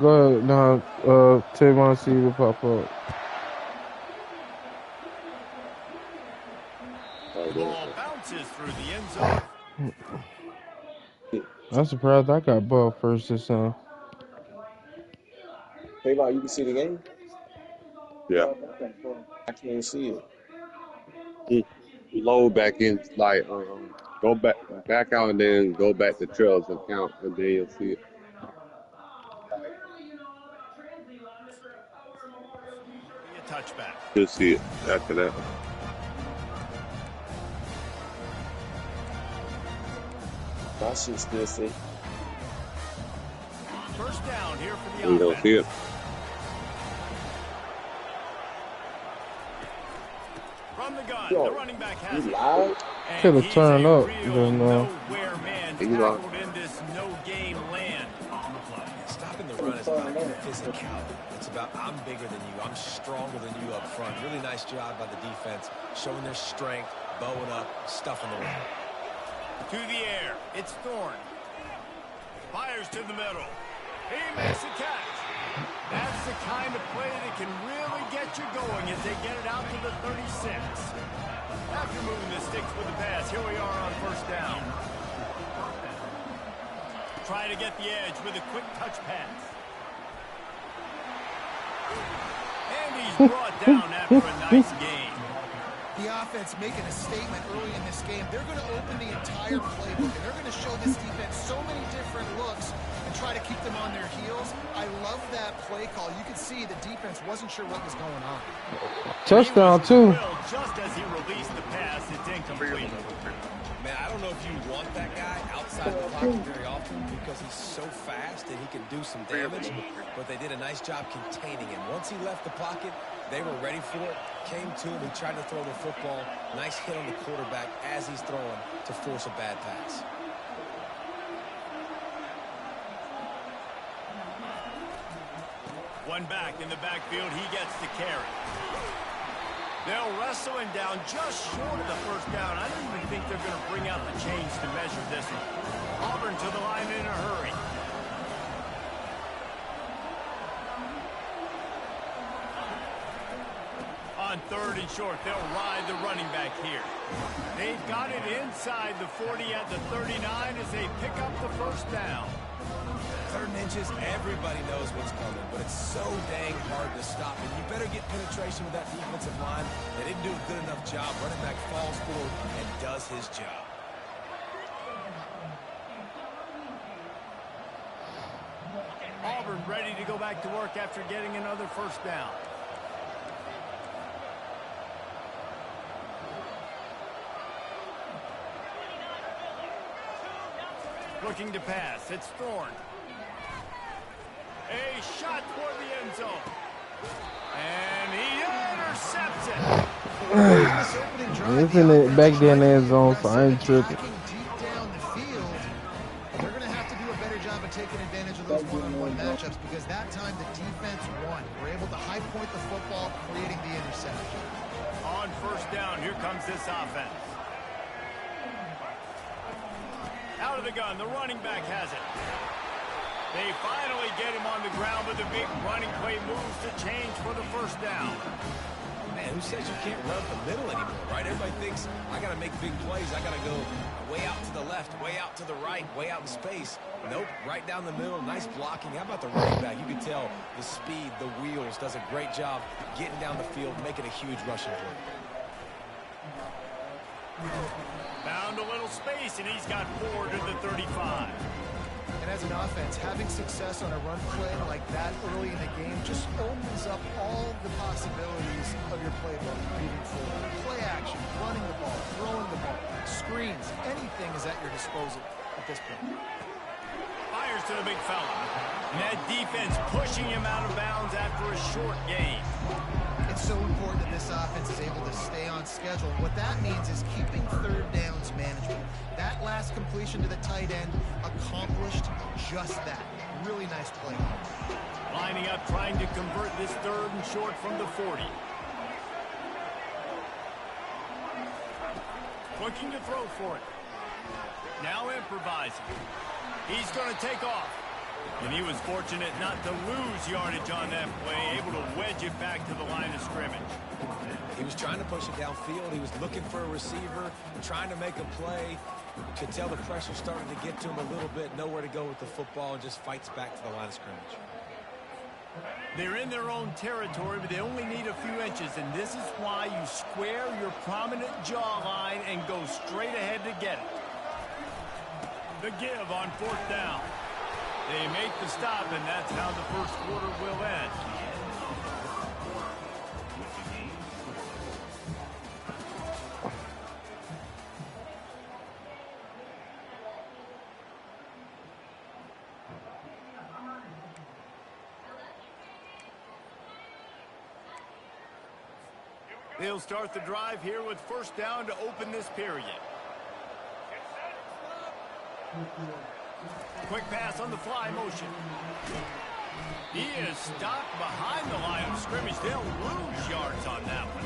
Go ahead now. Tavon see you pop up. The ball bounces through the end zone. I'm surprised I got ball first this time. Hey, Bob, you can see the game? Yeah. I can't see it. Load back in, like, go back out and then go back to trails and count, and then you'll see it. A touchback. You'll see it after that. My shit still say. First down here for the You don't offense. see it. From the gun, the running back has it. Loud? Could have turned up, Real but nowhere man He's loud. tackled in this no-game land. Stopping the run is about physicality. It's about I'm bigger than you. I'm stronger than you up front. Really nice job by the defense, showing their strength, bowing up, stuffing the run. To the air, it's Thorne. Fires to the middle. He makes a catch. That's the kind of play that can really get you going as they get it out to the 36. After moving the sticks with the pass, here we are on first down. Try to get the edge with a quick touch pass. And he's brought down after a nice game. The offense making a statement early in this game. They're going to open the entire playbook, and they're going to show this defense so many different looks and try to keep them on their heels. I love that play call. You could see the defense wasn't sure what was going on. Touchdown, too. Just as he released the pass, it's incomplete. Man, I don't know if you want that guy outside the pocket very often because he's so fast and he can do some damage, but they did a nice job containing him. Once he left the pocket, they were ready for it, came to him, he tried to throw the football. Nice hit on the quarterback as he's throwing to force a bad pass. One back in the backfield, he gets the carry. They'll wrestle him down just short of the first down. I don't even think they're going to bring out the chains to measure this one. Auburn to the line in a hurry. On third and short, they'll ride the running back here. They've got it inside the 40 at the 39 as they pick up the first down. Third and inches, everybody knows what's coming, but it's so dang hard to stop. And you better get penetration with that defensive line. They didn't do a good enough job. Running back falls forward and does his job. Auburn ready to go back to work after getting another first down. Looking to pass, it's Thorne. A shot toward the end zone. And he intercepts it. It's in it back there in the end zone, so I ain't tripping. Deep down the field, they're going to have to do a better job of taking advantage of those one-on-one matchups because that time the defense won. We're able to high point the football, creating the interception. On first down, here comes this offense. Out of the gun, the running back has it. They finally get him on the ground, but the big running play moves to change for the first down. Man, who says you can't run the middle anymore, right? Everybody thinks, I got to make big plays. I got to go way out to the left, way out to the right, way out in space. Nope, right down the middle, nice blocking. How about the running back? You can tell the speed, the wheels, does a great job getting down the field, making a huge rushing play. Found a little space, and he's got 4 to the 35. And as an offense, having success on a run play like that early in the game just opens up all the possibilities of your playbook moving forward. Play action, running the ball, throwing the ball, screens, anything is at your disposal at this point. Fires to the big fella. And that defense pushing him out of bounds after a short gain. It's so important that this offense is able to stay on schedule. What that means is keeping third downs manageable. That last completion to the tight end accomplished just that. Really nice play. Lining up, trying to convert this third and short from the 40. Looking to throw for it. Now improvising. He's going to take off. And he was fortunate not to lose yardage on that play, able to wedge it back to the line of scrimmage. He was trying to push it downfield. He was looking for a receiver, trying to make a play. Could tell the pressure started to get to him a little bit. Nowhere to go with the football, and just fights back to the line of scrimmage. They're in their own territory, but they only need a few inches, and this is why you square your prominent jawline and go straight ahead to get it. The give on 4th down. They make the stop, and that's how the first quarter will end. They'll start the drive here with 1st down to open this period. Quick pass on the fly motion. He is stopped behind the line of scrimmage. They'll lose yards on that one.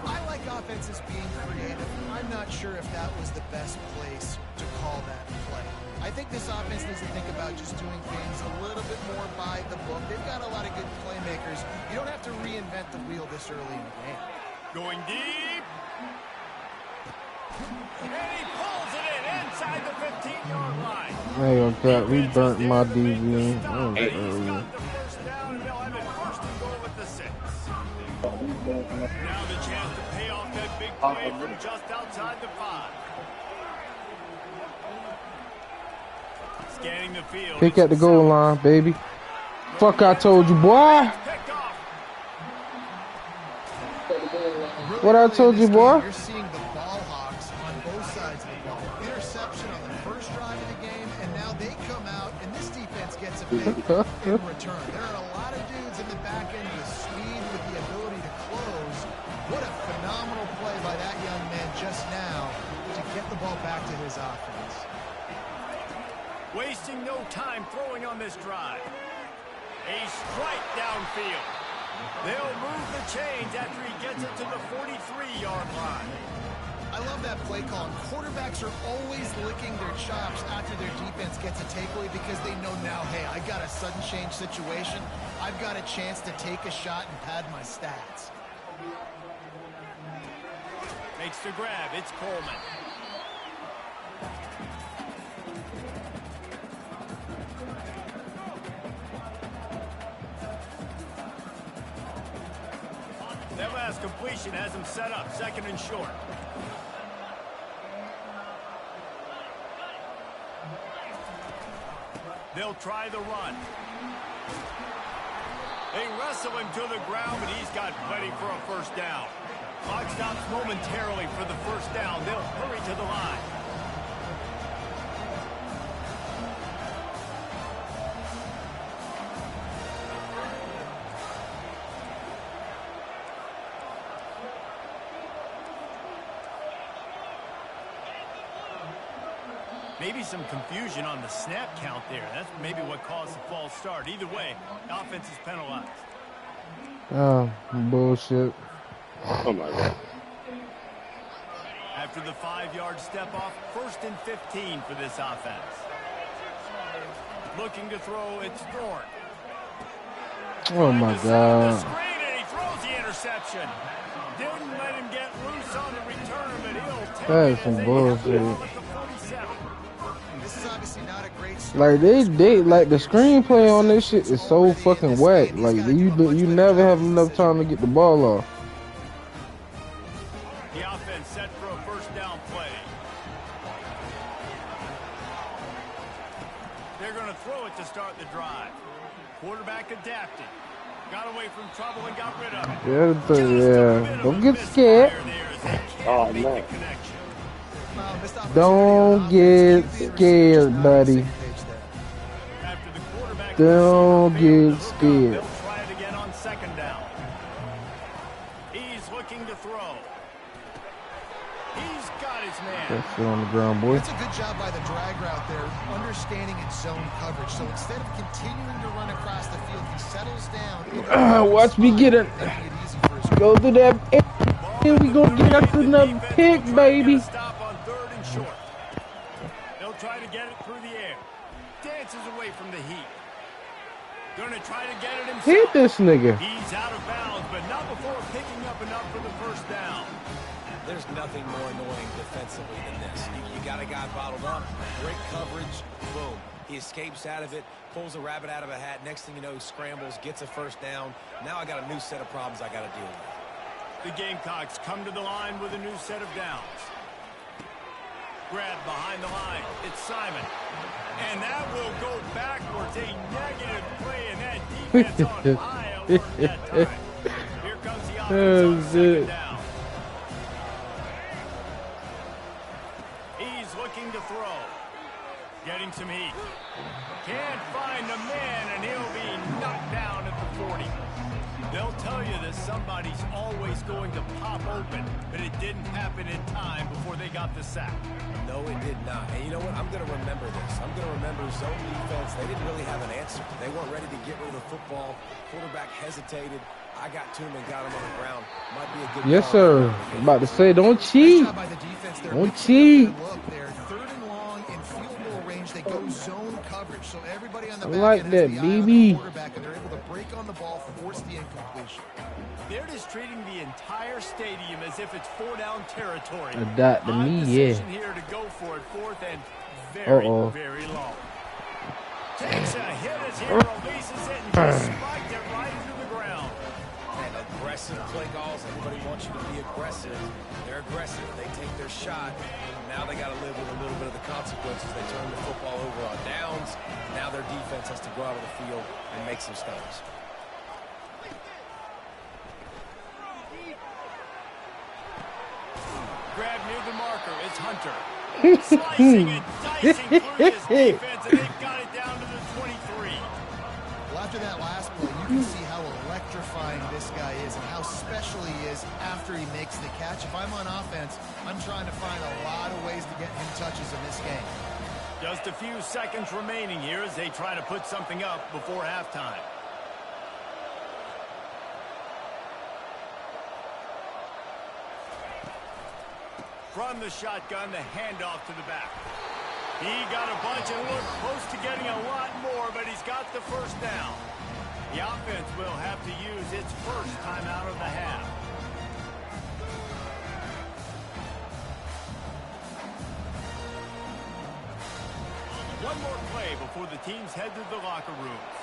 I like offenses being creative. I'm not sure if that was the best place to call that play. I think this offense needs to think about just doing things a little bit more by the book. They've got a lot of good playmakers. You don't have to reinvent the wheel this early in the game. Going deep. And he pulls it in inside the 15-yard line. I ain't gonna cap. We burnt my DB. He's got the 1st down, and they'll have it 1st and goal with the 6. Now the chance to pay off that big play from just outside the 5. Scanning the field. Pick at the goal line, baby. Fuck, I told you, boy. What I told you, boy? You're seeing the ball hawks on both sides of the ball. Interception on the first drive of the game, and now they come out, and this defense gets a pick in return. There are a lot of dudes in the back end with speed, with the ability to close. What a phenomenal play by that young man just now to get the ball back to his offense. Wasting no time throwing on this drive. A strike downfield. They'll move the chains after he gets it to the 43-yard line. I love that play call. Quarterbacks are always licking their chops after their defense gets a takeaway because they know now, hey, I got a sudden change situation. I've got a chance to take a shot and pad my stats. Makes the grab. It's Coleman. That last completion has him set up 2nd and short. They'll try the run. They wrestle him to the ground, but he's got plenty for a 1st down. Clock stops momentarily for the 1st down. They'll hurry to the line. Maybe some confusion on the snap count there. That's maybe what caused the false start. Either way, offense is penalized. Oh, bullshit. Oh, my God. After the 5-yard step off, 1st and 15 for this offense. Looking to throw, it's Thorne. Oh, my God. The screen, and he throws the interception. Didn't let him get loose on the return, but he'll take That's it some as they bullshit. have the ball at the 47. This is obviously not a great start. Like they like the screenplay on this shit is so fucking whack. Like you never have enough time to get the ball off. The offense set for a 1st down play. They're going to throw it to start the drive. Quarterback adapted. Got away from trouble and got rid of it. Yeah. Don't get scared. Oh, no. Don't get scared, buddy. Don't get scared. They'll try it again on 2nd down. He's looking to throw. He's got his man. That's still on the ground, boy. That's a good job by the drag route there, understanding its zone coverage. So instead of continuing to run across the field, he settles down. Watch me get it. Go to that. Here we go get us another pick, baby. Stop on 3rd and short. They'll try to get it through the air. Dances away from the heat. Gonna try to get it himself. Hit this nigga. He's out of bounds, but not before picking up enough for the first down. There's nothing more annoying defensively than this. You got a guy bottled up, great coverage, boom. He escapes out of it, pulls a rabbit out of a hat. Next thing you know, he scrambles, gets a first down. Now I got a new set of problems I got to deal with. The Gamecocks come to the line with a new set of downs. Grab behind the line. It's Simon. And that will go backwards. A negative play, and that defense on high alert that time. Here comes the offense on second down. He's looking to throw. Getting some heat. Can't find the man, and he'll be knocked down at the 40. They'll tell you that somebody's always going to pop open, but it didn't happen in time before they got the sack. No, it did not. And you know what? I'm going to remember this. I'm going to remember zone defense. They didn't really have an answer. They weren't ready to get rid of the football. Quarterback hesitated. I got to him and got him on the ground. Might be a good Yes, call. sir. I'm about to say, don't cheat. Nice job by the defense there. Don't cheat. Look, they're third and long in field goal range. They go zone coverage, so everybody on the I back like end that, has the eye on baby. the quarterback, and they're able to break on the ball, force the incompletion. They're just treating the entire stadium as if it's four-down territory. That to Odd me, decision yeah. here to go for it, fourth and very, Uh-oh. very long. Takes a hit as he releases it and just spiked it right into the ground. And aggressive play calls. Everybody wants you to be aggressive. They're aggressive. They take their shot. Now they got to live with a little bit of the consequences. They turn the football over on downs. Now their defense has to go out of the field and make some stops. Grab near the marker. It's Hunter. Slicing and dicing through his defense, and they've got it down to the 23. Well, after that last play, you can see how electrifying this guy is and how special he is after he makes the catch. If I'm on offense, I'm trying to find a lot of ways to get him touches in this game. Just a few seconds remaining here as they try to put something up before halftime. From the shotgun, the handoff to the back. He got a bunch and looked close to getting a lot more, but he's got the first down. The offense will have to use its first time out of the half. One more play before the teams head to the locker rooms.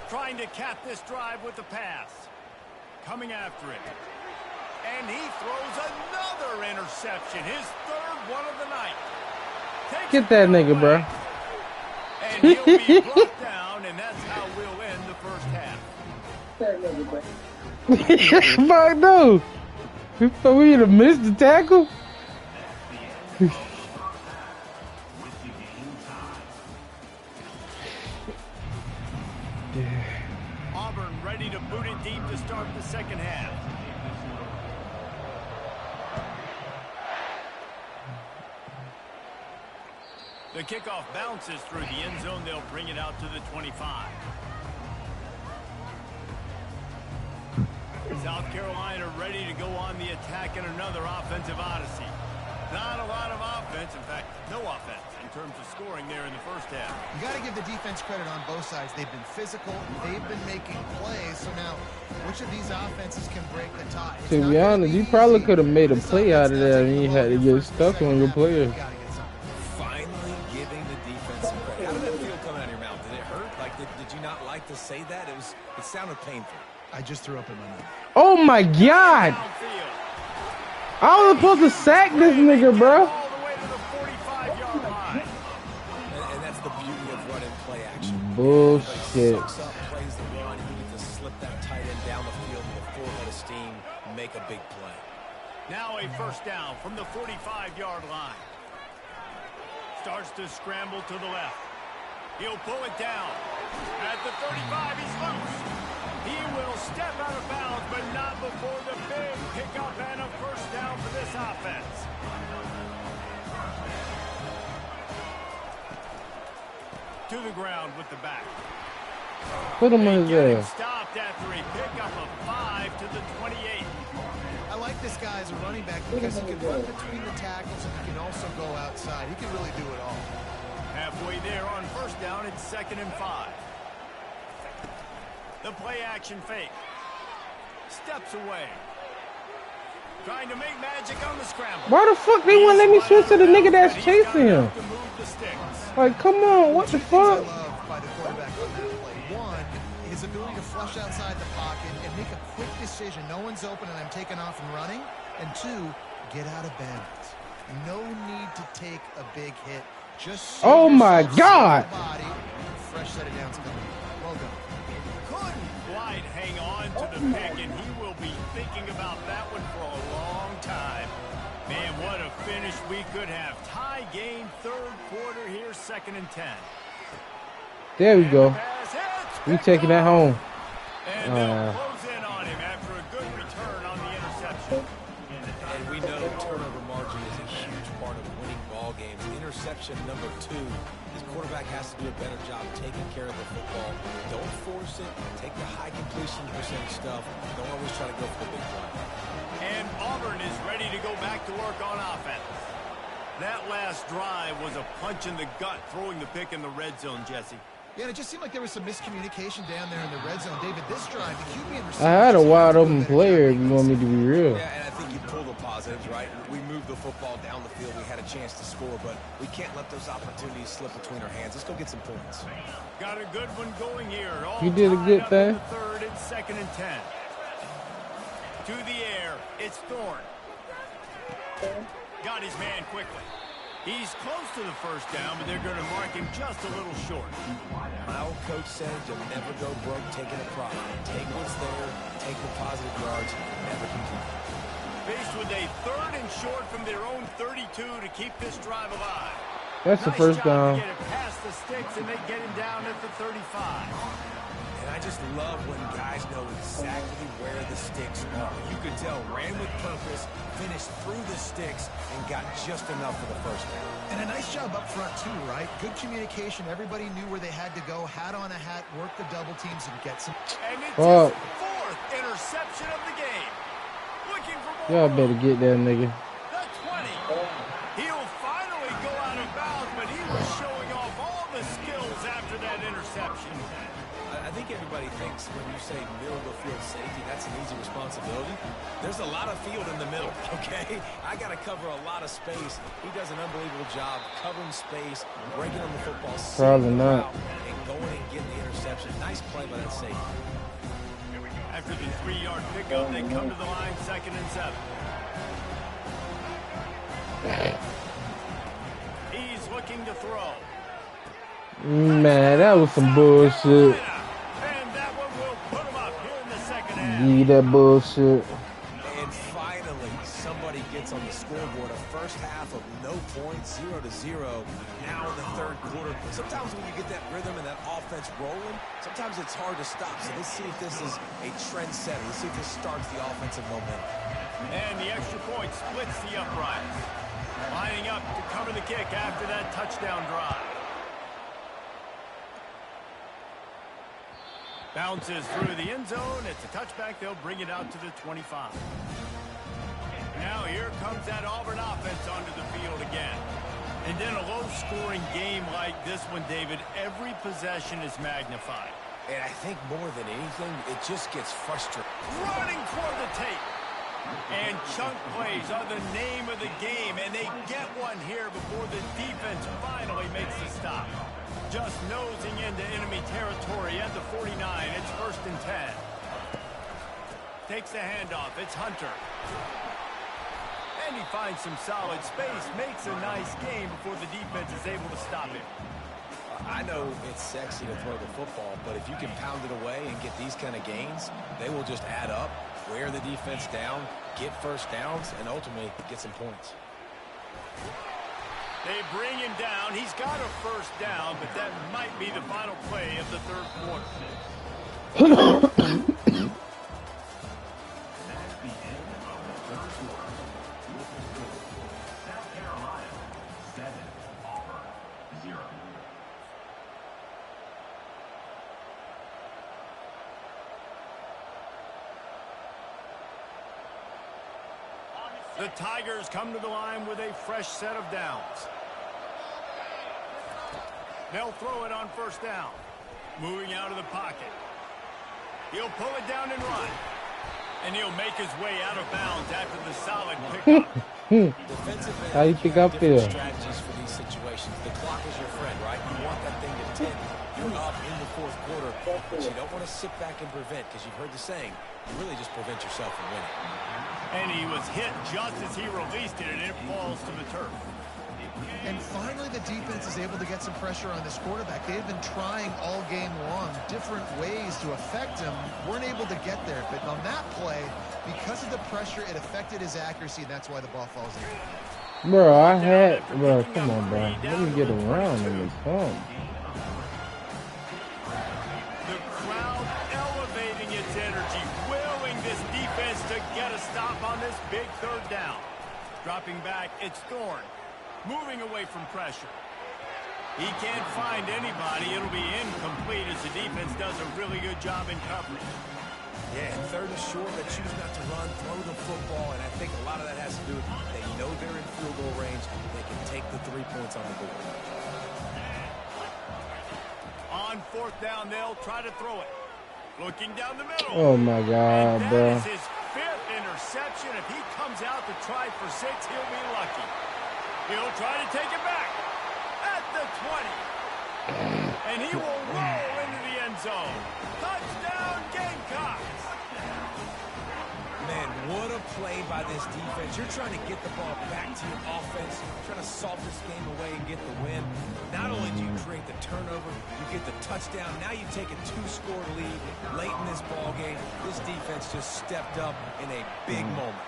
Trying to cap this drive with the pass. Coming after it. And he throws another interception. His third one of the night. Takes Get that nigga, bro. And he'll be brought down, and that's how we'll end the first half. Fuck no. So we to miss the tackle? Auburn ready to boot it deep to start the second half. The kickoff bounces through the end zone. They'll bring it out to the 25. South Carolina ready to go on the attack in another offensive odyssey. Not a lot of offense, in fact, no offense in terms of scoring there in the first half. You got to give the defense credit on both sides. They've been physical. They've been making plays. So now, which of these offenses can break the tie? It's To not be gonna honest, you easy. probably could have made a This play out of offense that now and you taking had to the get ball stuck here on your for the player. second half. Gotta get something. Finally giving the defense some credit. How did that feel coming out of your mouth? Did it hurt? Like, did you not like to say that? It sounded painful. I just threw up in my mouth. Oh my god! Downfield. I was supposed to sack this nigga, bro. All the way to the 45-yard line. And that's the beauty of running play action. Bullshit. Soaks up, plays the run. You get to slip that tight end down the field with a full head of steam, make a big play. Now a first down from the 45-yard line. Starts to scramble to the left. He'll pull it down. At the 35, he's loose. He will step out of bounds, but not before the big pickup and a first down for this offense. To the ground with the back. Put him in his Getting ass. stopped after a pickup of 5 to the 28. How like this guy as a running back because he can run between the tackles and he can also go outside. He can really do it all. Halfway there on first down, it's 2nd and 5. The play action fake. Steps away. Trying to make magic on the scramble. Why the fuck they wouldn't let me switch to the nigga that's chasing him? Like, come on, what the fuck? I love by the quarterback on that play. One, his ability to flush outside the pocket and make a quick decision. No one's open and I'm taking off and running. And two, get out of bounds. No need to take a big hit. Just oh my God! Body. Fresh set of downs coming. Well done. Couldn't quite hang on to the pick, and he will be thinking about that one for a long time. Man, what a finish we could have. Tie game, 3rd quarter here, 2nd and 10. There we go. We taking that home. And they'll close in on him after a good return on the interception. And we know turnover margin is a huge part of winning ball games. Interception number 2. His quarterback has to do a better job taking care of the football. Don't force it. Take the high completion percentage stuff. Don't always try to go for the big play. And Auburn is ready to go back to work on offense. That last drive was a punch in the gut, throwing the pick in the red zone, Jesse. Yeah, and it just seemed like there was some miscommunication down there in the red zone. David, this drive, the QB and receiver... I had a wide open player if you want me to be real. Yeah, and I think you pull the positives, right? We moved the football down the field. We had a chance to score, but we can't let those opportunities slip between our hands. Let's go get some points. Got a good one going here. You did a good thing. 3rd and 2nd and 10. To the air, it's Thorne. Got his man quickly. He's close to the first down, but they're going to mark him just a little short. My old coach said you'll never go broke taking a profit. Take what's there, take the positive yards, never complain. Faced with a 3rd and short from their own 32 to keep this drive alive. That's the first down. To get it past the sticks, and they get him down at the 35. And I just love when guys know exactly where the sticks are. You could tell ran with purpose, finished through the sticks, and got just enough for the first down. And a nice job up front, too, right? Good communication. Everybody knew where they had to go. Hat on a hat, work the double teams, and get some... And it's his 4th interception of the game. Looking for more. Y'all better get that nigga. The 20. He'll finally go out of bounds, but he was showing off all the skills after that interception. I think everybody thinks when you say middle of the field safety, that's an easy responsibility. There's a lot of field in the middle, okay? I got to cover a lot of space. He does an unbelievable job covering space, breaking on the football, probably not, and going and getting the interception. Nice play by that safety. After the 3-yard pickup, they come to the line, 2nd and 7. He's looking to throw. Man, that was some bullshit. Give you that bullshit. And finally, somebody gets on the scoreboard. A first half of no points, 0-0. Now in the 3rd quarter. Sometimes when you get that rhythm and that offense rolling, sometimes it's hard to stop. So let's see if this is a trend setter. Let's see if this starts the offensive momentum. And the extra point splits the uprights. Lining up to cover the kick after that touchdown drive. Bounces through the end zone. It's a touchback. They'll bring it out to the 25. Now here comes that Auburn offense onto the field again. And in a low-scoring game like this one, David, every possession is magnified. And I think more than anything, it just gets frustrating. Running toward the tape. And chunk plays are the name of the game, and they get one here before the defense finally makes the stop. Just nosing into enemy territory at the 49. It's 1st and 10. Takes the handoff. It's Hunter. And he finds some solid space. Makes a nice game before the defense is able to stop him. I know it's sexy to throw the football, but if you can pound it away and get these kind of gains, they will just add up, wear the defense down, get first downs, and ultimately get some points. They bring him down. He's got a first down, but that might be the final play of the 3rd quarter. The Tigers come to the line with a fresh set of downs. They'll throw it on first down. Moving out of the pocket. He'll pull it down and run. And he'll make his way out of bounds after the solid pickup. How you think I feel? Strategies for these situations. The clock is your friend, right? You want that thing to tick. You're up in the fourth quarter, but you don't want to sit back and prevent, because you've heard the saying, you really just prevent yourself from winning. And he was hit just as he released it, and it falls to the turf. And finally, the defense is able to get some pressure on this quarterback. They've been trying all game long different ways to affect him. Weren't able to get there. But on that play, because of the pressure, it affected his accuracy, and that's why the ball falls in. Bro, bro, come on, bro. Let me get around in this phone. The crowd elevating its energy, willing this defense to get a stop on this big third down. Dropping back, it's Thorne. Moving away from pressure. He can't find anybody. It'll be incomplete as the defense does a really good job in coverage. Yeah, third and short, they choose not to run, throw the football, and I think a lot of that has to do with they know they're in field goal range. They can take the 3 points on the board. On fourth down, they'll try to throw it. Looking down the middle. Oh, my God, and bro. that is his 5th interception. If he comes out to try for 6, he'll be lucky. He'll try to take it back at the 20. And he will roll into the end zone. Touchdown, Gamecocks. Man, what a play by this defense. You're trying to get the ball back to your offense, trying to salt this game away and get the win. Not only do you create the turnover, you get the touchdown. Now you take a 2-score lead late in this ball game. This defense just stepped up in a big moment.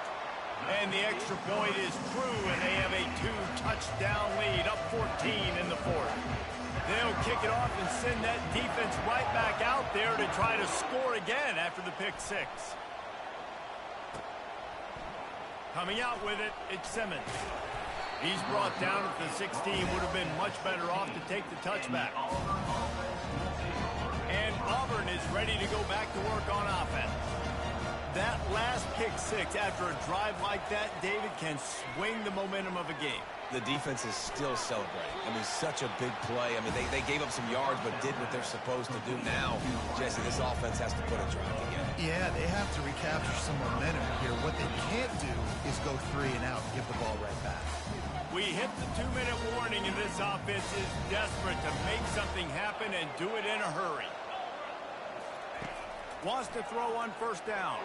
And the extra point is true, and they have a 2-touchdown lead, up 14 in the fourth. They'll kick it off and send that defense right back out there to try to score again after the pick 6. Coming out with it, it's Simmons. He's brought down at the 16, would have been much better off to take the touchback. And Auburn is ready to go back to work on offense. That last pick 6 after a drive like that, David, can swing the momentum of a game. The defense is still celebrating. I mean, such a big play. I mean, they gave up some yards but did what they're supposed to do. Now, Jesse, this offense has to put a drive together. Yeah, they have to recapture some momentum here. What they can't do is go 3 and out and give the ball right back. We hit the 2-minute warning, and this offense is desperate to make something happen and do it in a hurry. Wants to throw on first down.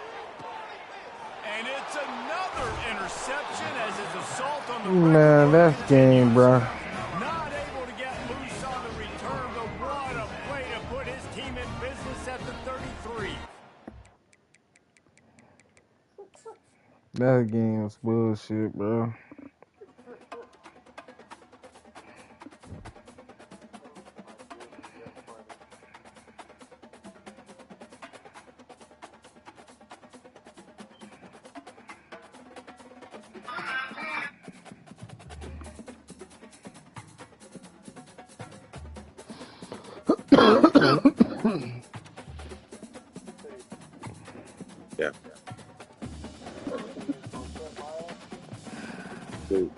And it's another interception as his assault on the Man, that's game, bro. Not able to get loose on the return, but what a play to put his team in business at the 33. That game's bullshit, bro. Yeah. Dude.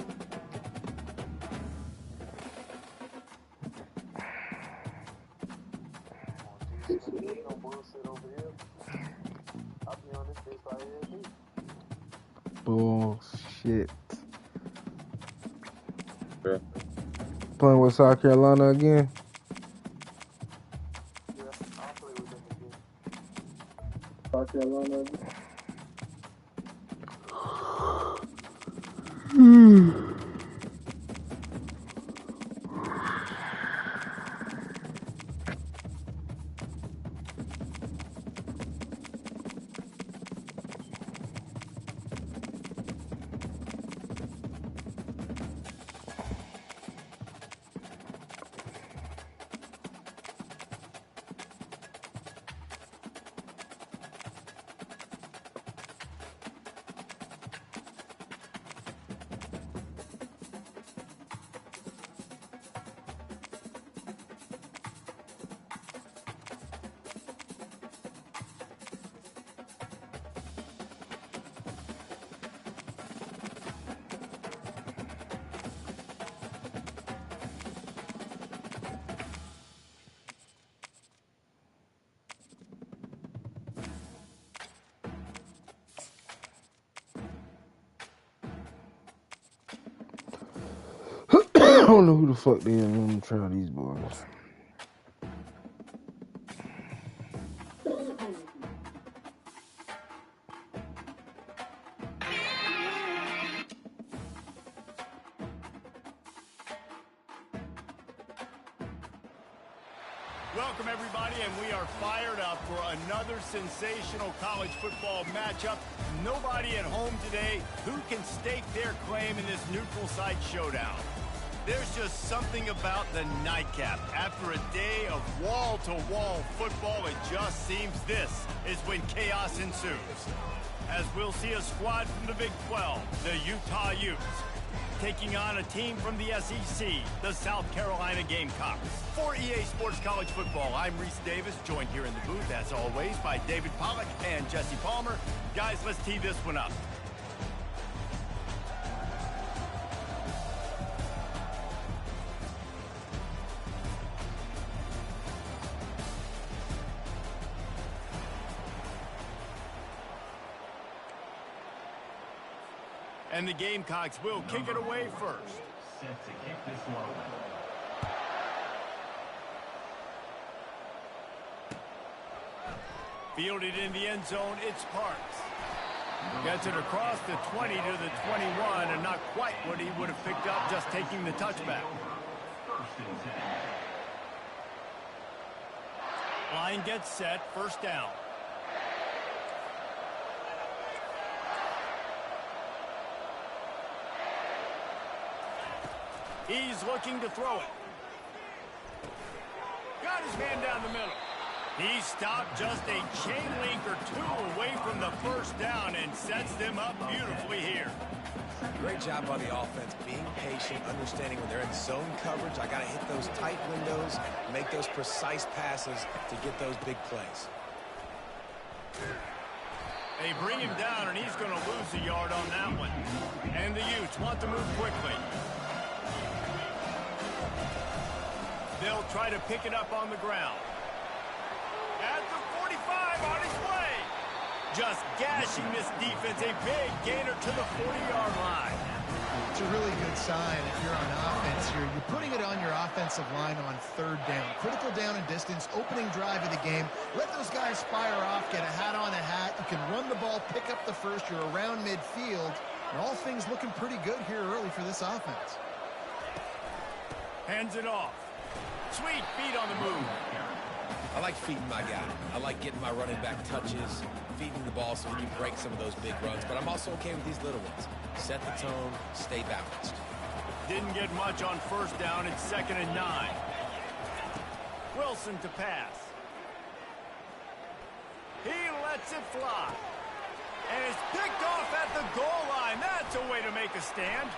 Bullshit. Yeah. Playing with South Carolina again? South Carolina. don't know who the fuck they is. Let me try these boys. Welcome, everybody, and we are fired up for another sensational college football matchup. Nobody at home today who can stake their claim in this neutral site showdown. There's just something about the nightcap. After a day of wall-to-wall football, it just seems this is when chaos ensues. As we'll see a squad from the Big 12, the Utah Utes, taking on a team from the SEC, the South Carolina Gamecocks. For EA Sports College Football, I'm Reese Davis, joined here in the booth, as always, by David Pollack and Jesse Palmer. Guys, let's tee this one up. And the Gamecocks will kick it away first. Set to kick this one away. Fielded in the end zone, it's Parks. Gets it across the 20 to the 21, and not quite what he would have picked up just taking the touchback. Line gets set, first down. He's looking to throw it. Got his man down the middle. He stopped just a chain link or two away from the first down and sets them up beautifully here. Great job by the offense, being patient, understanding when they're in zone coverage, I got to hit those tight windows, make those precise passes to get those big plays. They bring him down, and he's going to lose a yard on that one. And the Utes want to move quickly. They'll try to pick it up on the ground. At the 45, on his way. Just gashing this defense, a big gainer to the 40-yard line. It's a really good sign if you're on offense here. You're putting it on your offensive line on third down. Critical down and distance, opening drive of the game. Let those guys fire off, get a hat on a hat. You can run the ball, pick up the first. You're around midfield. And all things looking pretty good here early for this offense. Hands it off. Sweet feet on the move. I like feeding my guy. I like getting my running back touches, feeding the ball so he can break some of those big runs. But I'm also okay with these little ones. Set the tone, stay balanced. Didn't get much on first down. It's 2nd and 9. Wilson to pass. He lets it fly. And it's picked off at the goal line. That's a way to make a stand.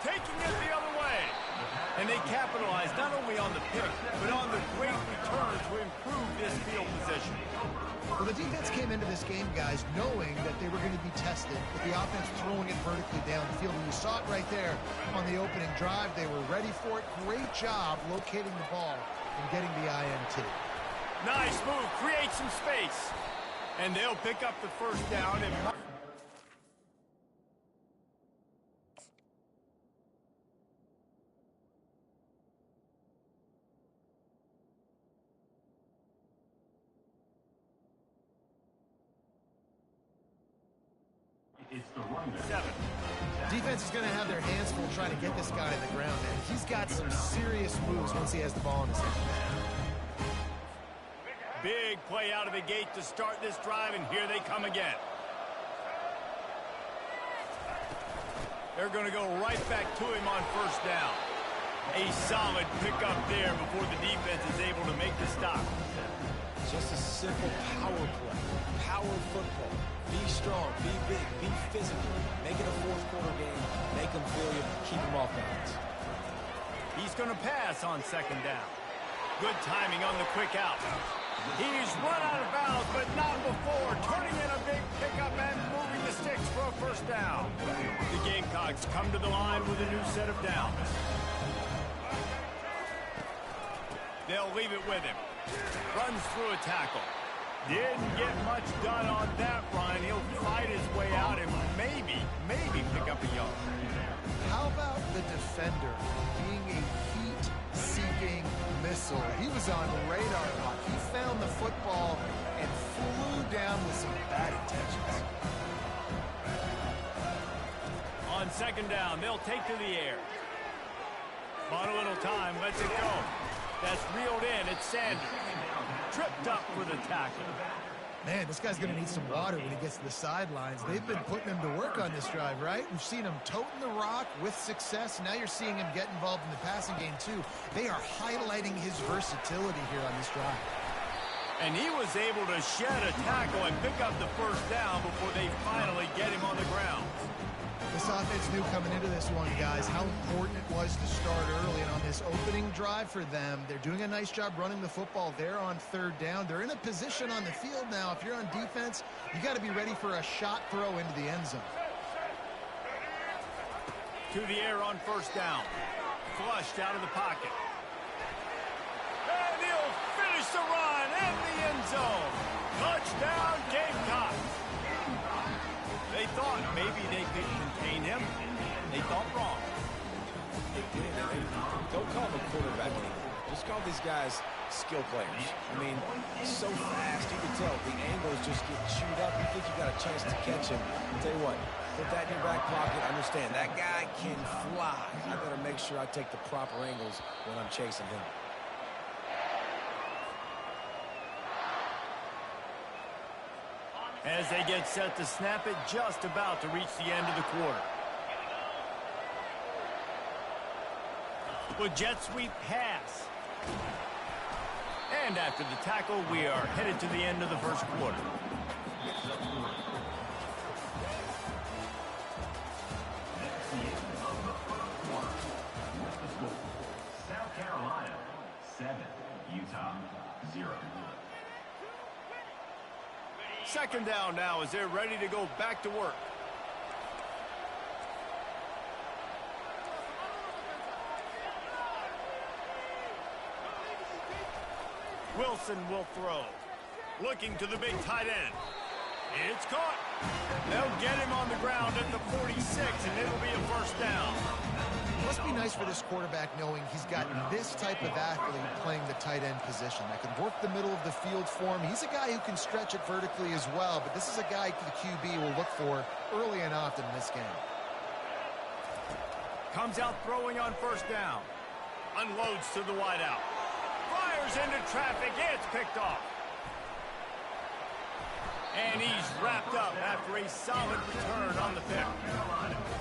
Taking it the other way. And they capitalize not only on the pick, but on the great return to improve this field position. Well, the defense came into this game, guys, knowing that they were going to be tested with the offense throwing it vertically down the field. And you saw it right there on the opening drive. They were ready for it. Great job locating the ball and getting the INT. Nice move. Create some space. And they'll pick up the first down. And It's the runback. 7. Defense is going to have their hands full trying to get this guy on the ground, man. He's got some serious moves once he has the ball in his hand. Big play out of the gate to start this drive, and here they come again. They're going to go right back to him on first down. A solid pickup there before the defense is able to make the stop. Just a simple power play. Power football. Be strong, be big, be physical. Make it a fourth-quarter game. Make them feel you, keep them off balance. He's going to pass on second down. Good timing on the quick out. He's run out of bounds, but not before. Turning in a big pickup and moving the sticks for a first down. The Gamecocks come to the line with a new set of downs. They'll leave it with him. Runs through a tackle. Didn't get much done on that run. He'll fight his way out and maybe pick up a yard. How about the defender being a heat-seeking missile? He was on radar lock. He found the football and flew down with some bad intentions. On second down, they'll take to the air. Bought a little time, lets it go. That's reeled in. It's Sanders. Tripped up for the tackle. Man, this guy's going to need some water when he gets to the sidelines. They've been putting him to work on this drive, right? We've seen him toting the rock with success. Now you're seeing him get involved in the passing game, too. They are highlighting his versatility here on this drive. And he was able to shed a tackle and pick up the first down before they finally get him on the ground. This offense knew coming into this one, guys, how important it was to start early. And on this opening drive for them, they're doing a nice job running the football there on third down. They're in a position on the field now. If you're on defense, you got to be ready for a shot throw into the end zone. To the air on first down. Flushed out of the pocket. And he'll finish the run in the end zone. Touchdown, Gamecocks. They thought maybe they could contain him. They thought wrong. Don't call them quarterback anymore. Just call these guys skill players. I mean, he's so fast, you can tell the angles just get chewed up. You think you got a chance to catch him. I'll tell you what, put that in your back pocket. Understand, that guy can fly. I better make sure I take the proper angles when I'm chasing him. As they get set to snap it, just about to reach the end of the quarter. With jet sweep pass. And after the tackle, we are headed to the end of the first quarter. South Carolina 7, Utah 0. Second down now as they're ready to go back to work. Wilson will throw. Looking to the big tight end. It's caught. They'll get him on the ground at the 46, and it'll be a first down. Must be nice for this quarterback knowing he's got this type of athlete playing the tight end position that can work the middle of the field for him. He's a guy who can stretch it vertically as well, but this is a guy the QB will look for early and often in this game. Comes out throwing on first down. Unloads to the wideout. Fires into traffic. It's picked off. And he's wrapped up after a solid return on the pick.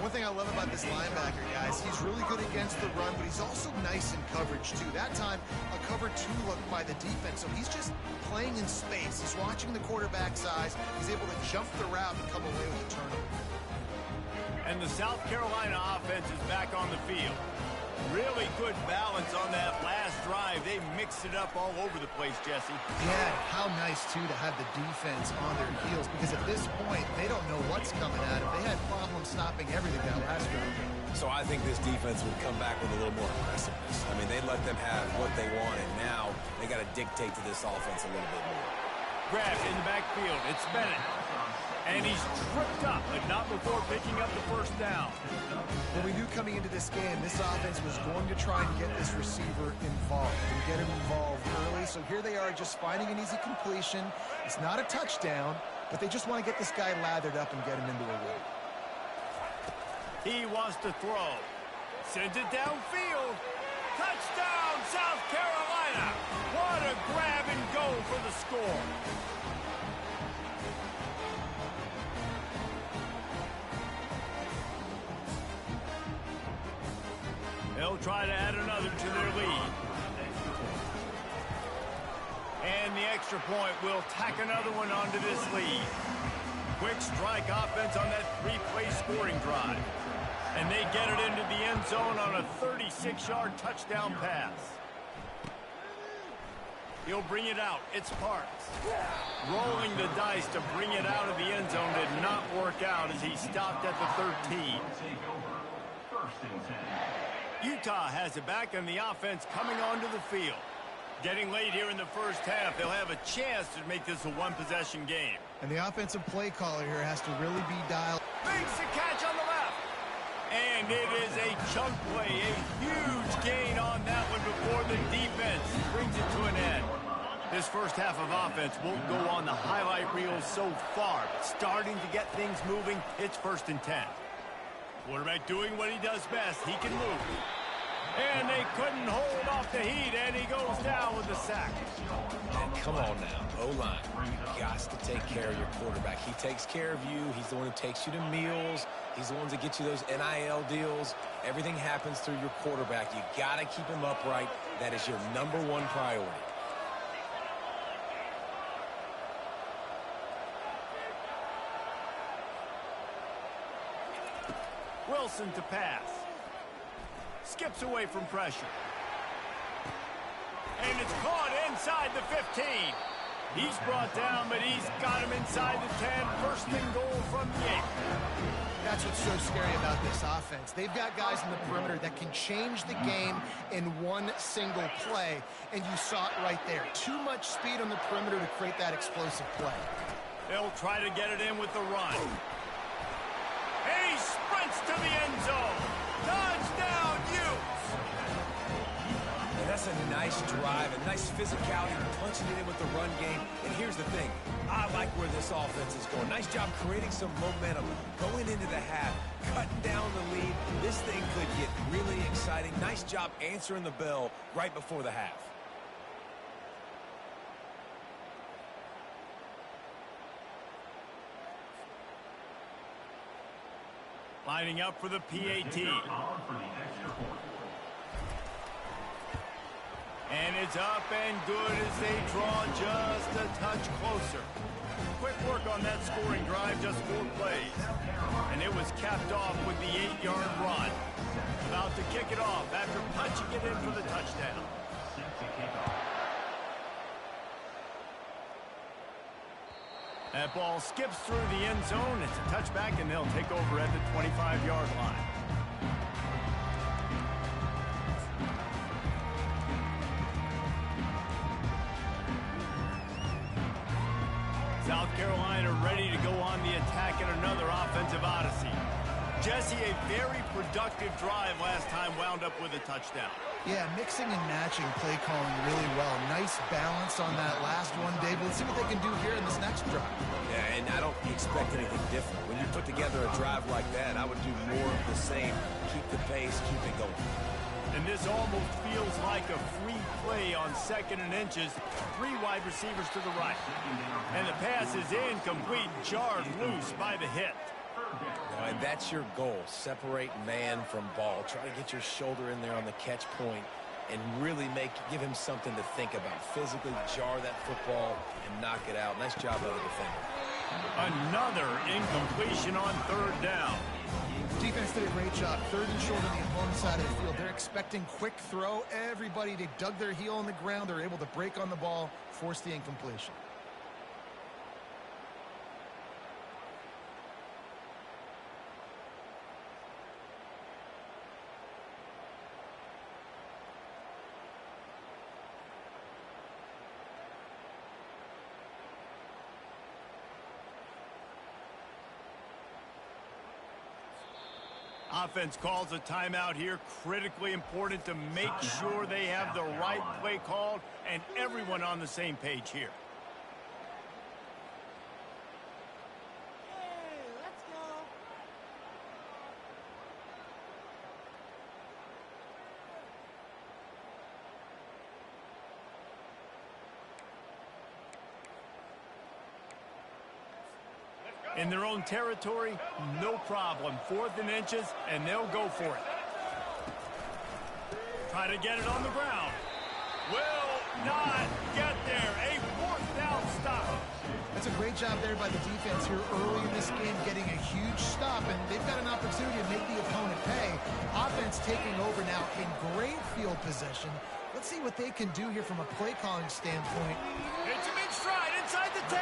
One thing I love about this linebacker, guys, he's really good against the run, but he's also nice in coverage, too. That time, a cover 2 look by the defense, so he's just playing in space. He's watching the quarterback's eyes. He's able to jump the route and come away with a turnover. And the South Carolina offense is back on the field. Really good balance on that last drive. They mixed it up all over the place, Jesse. Yeah, how nice, too, to have the defense on their heels, because at this point, they don't know what's coming at them. They had problems stopping everything that last drive. So I think this defense would come back with a little more aggressiveness. I mean, they let them have what they want, and now they got to dictate to this offense a little bit more. Grabbed in the backfield. It's Bennett. And he's tripped up, but not before picking up the first down. Well, we knew coming into this game, this offense was going to try and get this receiver involved and get him involved early. So here they are just finding an easy completion. It's not a touchdown, but they just want to get this guy lathered up and get him into a run. He wants to throw. Sends it downfield. Touchdown, South Carolina. What a grab and go for the score. They'll try to add another to their lead. And the extra point will tack another one onto this lead. Quick strike offense on that 3-play scoring drive. And they get it into the end zone on a 36-yard touchdown pass. He'll bring it out. It's Parks. Rolling the dice to bring it out of the end zone did not work out as he stopped at the 13. First and 10. Utah has it back, and the offense coming onto the field. Getting late here in the first half, they'll have a chance to make this a one-possession game. And the offensive play caller here has to really be dialed. Makes the catch on the left. And it is a chunk play, a huge gain on that one before the defense brings it to an end. This first half of offense won't go on the highlight reel so far, but starting to get things moving, it's 1st and 10. Quarterback doing what he does best. He can move. And they couldn't hold off the heat, and he goes down with the sack. And come on now, O-line, you got to take care of your quarterback. He takes care of you. He's the one who takes you to meals. He's the one that gets you those NIL deals. Everything happens through your quarterback. You got to keep him upright. That is your #1 priority. Wilson to pass. Skips away from pressure. And it's caught inside the 15. He's brought down, but he's got him inside the 10. 1st and goal from the 8. That's what's so scary about this offense. They've got guys in the perimeter that can change the game in one single play, and you saw it right there. Too much speed on the perimeter to create that explosive play. They'll try to get it in with the run. And he sprints to the end zone. Touchdown, Utes! And that's a nice drive, a nice physicality, punching it in with the run game. And here's the thing. I like where this offense is going. Nice job creating some momentum, going into the half, cutting down the lead. This thing could get really exciting. Nice job answering the bell right before the half. Lining up for the PAT. And it's up and good as they draw just a touch closer. Quick work on that scoring drive, just 4 plays. And it was capped off with the 8-yard run. About to kick it off after punching it in for the touchdown. That ball skips through the end zone. It's a touchback, and they'll take over at the 25-yard line. South Carolina ready to go on the attack in another offensive odyssey. Jesse, a very productive drive last time wound up with a touchdown. Yeah, mixing and matching play calling really well. Nice balance on that last one, Dave. Let's see what they can do here in this next drive. Yeah, and I don't expect anything different. When you put together a drive like that, I would do more of the same. Keep the pace, keep it going. And this almost feels like a free play on 2nd and inches. 3 wide receivers to the right. And the pass is incomplete, jarred loose by the hit. And that's your goal. Separate man from ball. Try to get your shoulder in there on the catch point and really give him something to think about. Physically jar that football and knock it out. Nice job by the defender. Another incompletion on 3rd down. Defense did a great job. 3rd and short on the opponent's side of the field. They're expecting quick throw. Everybody, they dug their heel on the ground. They're able to break on the ball, force the incompletion. Offense calls a timeout here. Critically important to make sure they have the right play called and everyone on the same page here. In their own territory, no problem. 4th and inches, and they'll go for it. Try to get it on the ground. Will not get there. A 4th down stop. That's a great job there by the defense here early in this game, getting a huge stop, and they've got an opportunity to make the opponent pay. Offense taking over now in great field possession. Let's see what they can do here from a play calling standpoint. It's him in stride inside the 10.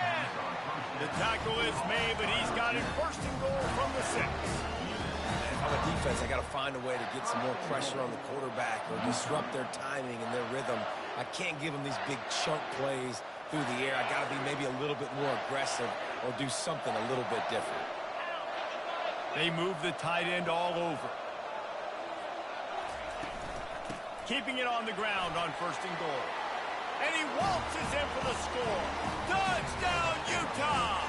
The tackle is made, but he's got it 1st and goal from the 6. And on the defense, I got to find a way to get some more pressure on the quarterback or disrupt their timing and their rhythm I can't give him these big chunk plays through the air. I got to be maybe a little bit more aggressive or do something a little bit different. They move the tight end all over. Keeping it on the ground on 1st and goal. And he waltzes in for the score. Touchdown, Utah!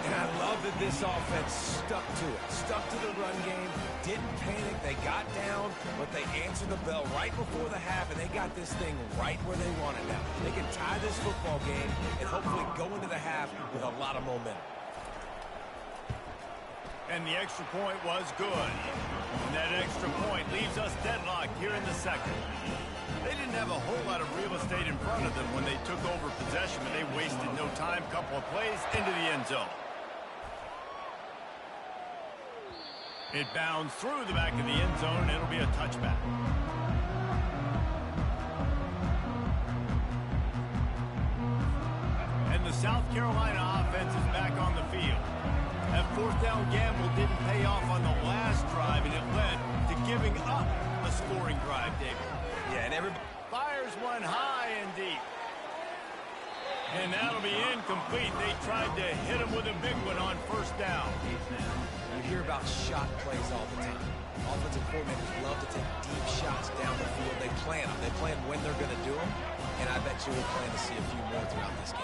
And I love that this offense stuck to it. Stuck to the run game. Didn't panic. They got down, but they answered the bell right before the half, and they got this thing right where they want it now. They can tie this football game and hopefully go into the half with a lot of momentum. And the extra point was good. And that extra point leaves us deadlocked here in the second. They didn't have a whole lot of real estate in front of them when they took over possession, but they wasted no time. Couple of plays into the end zone. It bounds through the back of the end zone, and it'll be a touchback. And the South Carolina offense is back on the field. That 4th down gamble didn't pay off on the last drive, and it led to giving up a scoring drive, David. Yeah, and everybody fires one high and deep. And that'll be incomplete. They tried to hit him with a big one on 1st down. You hear about shot plays all the time. Offensive coordinators love to take deep shots down the field. They plan them. They plan when they're going to do them. And I bet you we'll plan to see a few more throughout this game.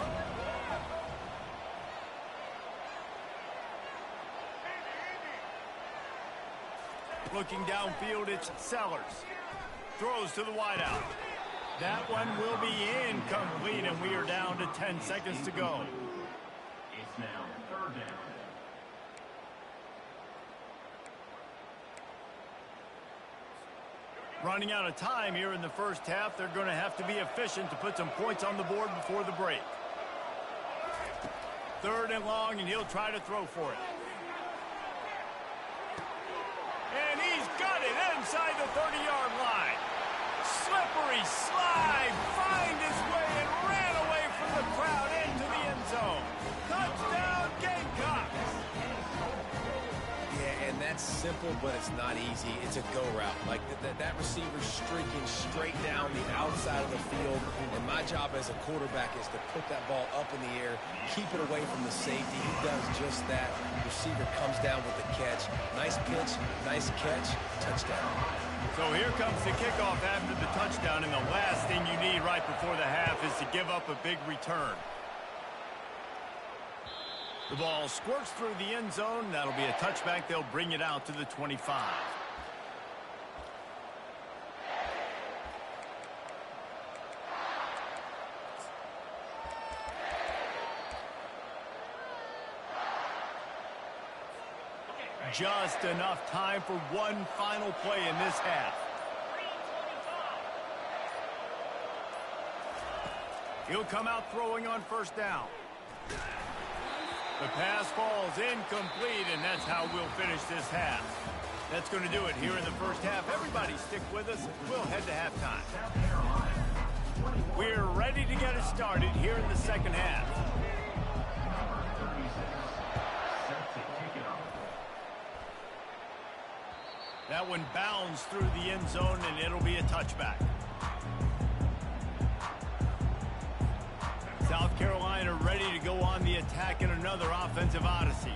Looking downfield, it's Sellers. Throws to the wideout. That one will be incomplete, and we are down to 10 seconds to go. It's now 3rd down. Running out of time here in the first half. They're going to have to be efficient to put some points on the board before the break. 3rd and long, and he'll try to throw for it. And he's got it inside the 30-yard line. Slippery slide, find his way and ran away from the crowd into the end zone. Touchdown, Gamecocks! Yeah, and that's simple, but it's not easy. It's a go route. Like that receiver's streaking straight down the outside of the field, and my job as a quarterback is to put that ball up in the air, keep it away from the safety. He does just that. Receiver comes down with the catch. Nice pitch, nice catch, touchdown. So here comes the kickoff after the touchdown, and the last thing you need right before the half is to give up a big return. The ball squirts through the end zone. That'll be a touchback. They'll bring it out to the 25. Just enough time for one final play in this half. He'll come out throwing on 1st down. The pass falls incomplete, and that's how we'll finish this half. That's going to do it here in the first half. Everybody stick with us. We'll head to halftime. We're ready to get it started here in the second half. That one bounds through the end zone, and it'll be a touchback. South Carolina ready to go on the attack in another offensive odyssey.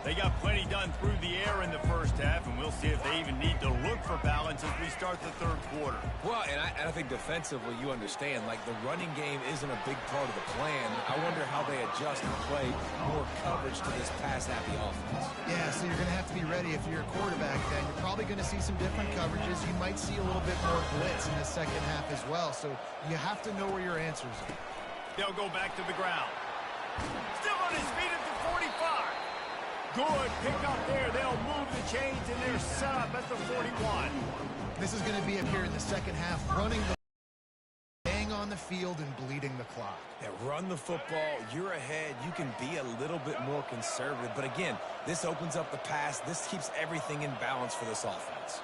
They got plenty done through the air in the first half, and we'll see if they even need to look for balance as we start the 3rd quarter. Well, and I think defensively you understand, like the running game isn't a big part of the plan. I wonder how they adjust and play more coverage to this pass-happy offense. Yeah, so you're going to have to be ready if you're a quarterback then. You're probably going to see some different coverages. You might see a little bit more blitz in the second half as well, so you have to know where your answers are. They'll go back to the ground. Still on his feet at the 45. Good pick up there. They'll move the chains, and they're set up at the 41. This is going to be up here in the second half, running the staying on the field and bleeding the clock. Yeah, run the football. You're ahead. You can be a little bit more conservative. But again, this opens up the pass. This keeps everything in balance for this offense.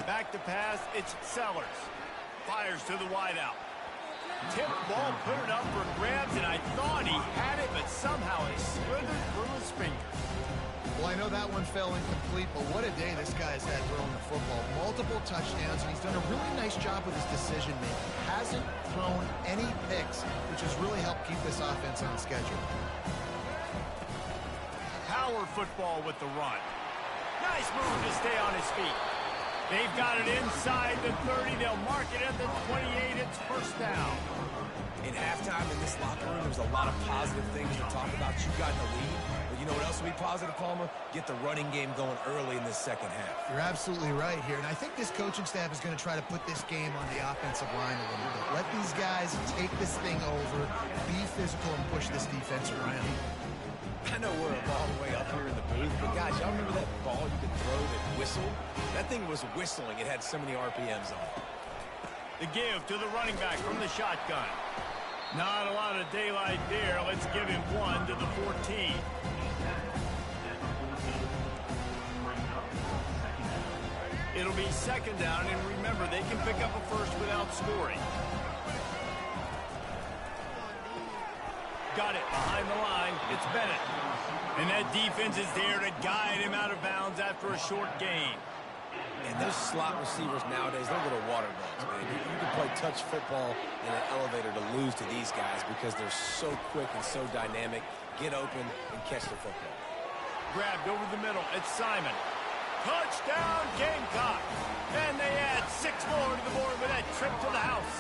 Back to pass. It's Sellers. Fires to the wideout. Tip ball, put it up for grabs, and I thought he had it, but somehow it slithered through his fingers. Well, I know that one fell incomplete, but what a day this guy has had throwing the football. Multiple touchdowns, and he's done a really nice job with his decision-making. Hasn't thrown any picks, which has really helped keep this offense on schedule. Power football with the run. Nice move to stay on his feet. They've got it inside the 30. They'll mark it at the 28. It's first down. In halftime in this locker room, there was a lot of positive things to talk about. You got in the lead. But you know what else will be positive, Palmer? Get the running game going early in this second half. You're absolutely right here, and I think this coaching staff is going to try to put this game on the offensive line a little bit. Let these guys take this thing over, be physical, and push this defense around. I know we're a long way up here in the booth, but guys, y'all remember that ball you could throw that whistled? That thing was whistling. It had so many RPMs on it. The give to the running back from the shotgun. Not a lot of daylight there. Let's give him one to the 14. It'll be second down, and remember, they can pick up a first without scoring. Got it behind the line. It's Bennett. And that defense is there to guide him out of bounds after a short gain. And those slot receivers nowadays, they're little water bugs, man. You can play touch football in an elevator to lose to these guys because they're so quick and so dynamic. Get open and catch the football. Grabbed over the middle. It's Simon. Touchdown, Gamecock. And they add 6 more to the board with that trip to the house.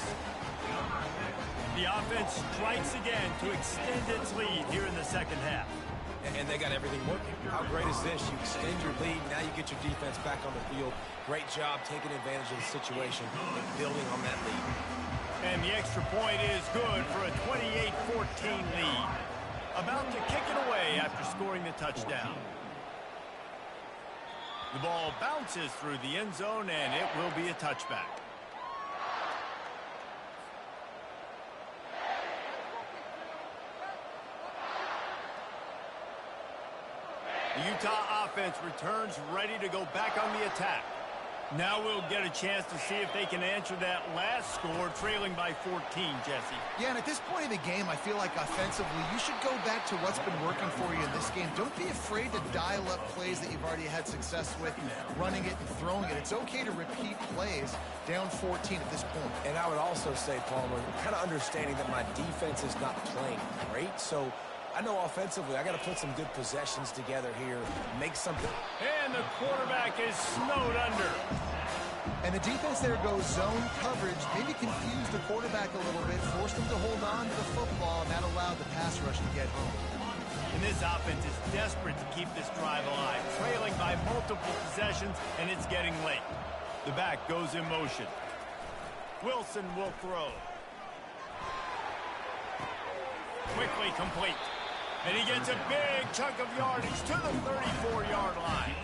The offense strikes again to extend its lead here in the second half. And they got everything working. How great is this? You extend your lead, now you get your defense back on the field. Great job taking advantage of the situation and building on that lead. And the extra point is good for a 28-14 lead. About to kick it away after scoring the touchdown. The ball bounces through the end zone, and it will be a touchback. The Utah offense returns ready to go back on the attack. Now we'll get a chance to see if they can answer that last score, trailing by 14, Jesse. Yeah, and at this point in the game, I feel like offensively, you should go back to what's been working for you in this game. Don't be afraid to dial up plays that you've already had success with, running it and throwing it. It's okay to repeat plays down 14 at this point. And I would also say, Palmer, kind of understanding that my defense is not playing great, so I know offensively I got to put some good possessions together here, make something. And the quarterback is snowed under. And the defense there goes zone coverage, maybe confused the quarterback a little bit, forced him to hold on to the football, and that allowed the pass rush to get home. And this offense is desperate to keep this drive alive, trailing by multiple possessions, and it's getting late. The back goes in motion. Wilson will throw. Quickly complete. And he gets a big chunk of yardage to the 34-yard line.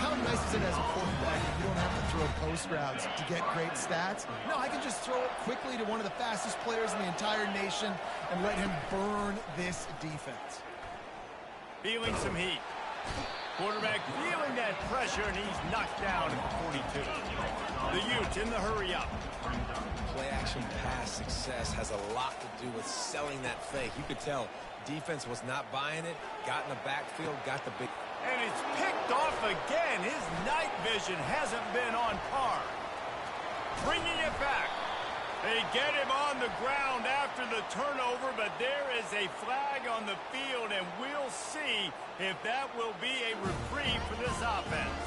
How nice is it as a quarterback that you don't have to throw post routes to get great stats? No, I can just throw it quickly to one of the fastest players in the entire nation and let him burn this defense. Feeling some heat. Quarterback feeling that pressure, and he's knocked down at the 42. The Utes in the hurry-up. Play-action pass success has a lot to do with selling that fake. You could tell defense was not buying it, got in the backfield, got the big... And it's picked off again. His night vision hasn't been on par. Bringing it back. They get him on the ground after the turnover, but there is a flag on the field, and we'll see if that will be a reprieve for this offense.